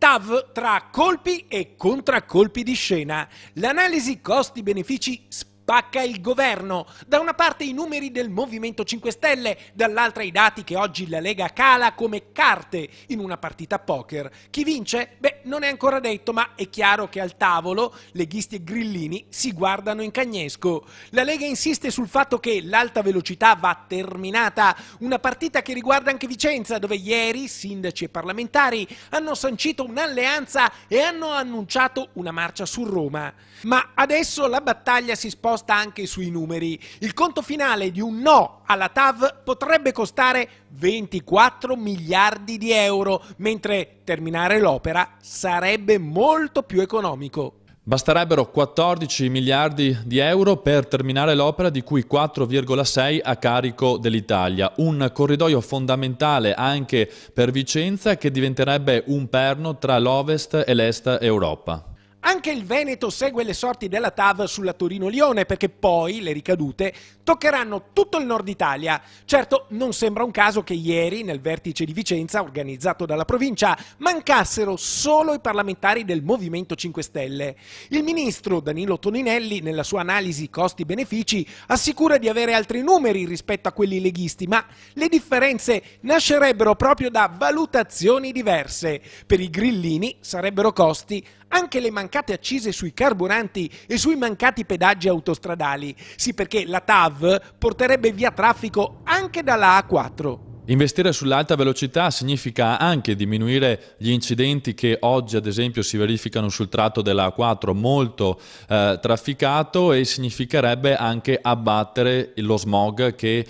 TAV tra colpi e contraccolpi di scena. L'analisi costi-benefici spacca il governo. Da una parte i numeri del Movimento 5 Stelle, dall'altra i dati che oggi la Lega cala come carte in una partita poker. Chi vince? Beh, non è ancora detto, ma è chiaro che al tavolo leghisti e grillini si guardano in cagnesco. La Lega insiste sul fatto che l'alta velocità va terminata, una partita che riguarda anche Vicenza, dove ieri sindaci e parlamentari hanno sancito un'alleanza e hanno annunciato una marcia su Roma. Ma adesso la battaglia si sposta anche sui numeri. Il conto finale di un no alla TAV potrebbe costare 24 miliardi di euro, mentre terminare l'opera sarebbe molto più economico. Basterebbero 14 miliardi di euro per terminare l'opera, di cui 4,6 a carico dell'Italia. Un corridoio fondamentale anche per Vicenza, che diventerebbe un perno tra l'Ovest e l'Est Europa. Anche il Veneto segue le sorti della TAV sulla Torino-Lione, perché poi le ricadute toccheranno tutto il nord Italia. Certo, non sembra un caso che ieri, nel vertice di Vicenza organizzato dalla provincia, mancassero solo i parlamentari del Movimento 5 Stelle. Il ministro Danilo Toninelli, nella sua analisi costi-benefici, assicura di avere altri numeri rispetto a quelli leghisti, ma le differenze nascerebbero proprio da valutazioni diverse. Per i grillini sarebbero costi anche le mancate accise sui carburanti e sui mancati pedaggi autostradali. Sì, perché la TAV porterebbe via traffico anche dalla A4. Investire sull'alta velocità significa anche diminuire gli incidenti che oggi ad esempio si verificano sul tratto della A4 molto trafficato, e significherebbe anche abbattere lo smog che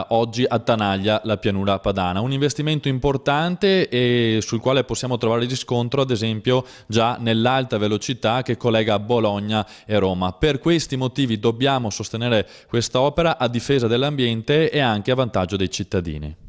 oggi attanaglia la pianura padana. Un investimento importante e sul quale possiamo trovare riscontro ad esempio già nell'alta velocità che collega Bologna e Roma. Per questi motivi dobbiamo sostenere questa opera a difesa dell'ambiente e anche a vantaggio dei cittadini.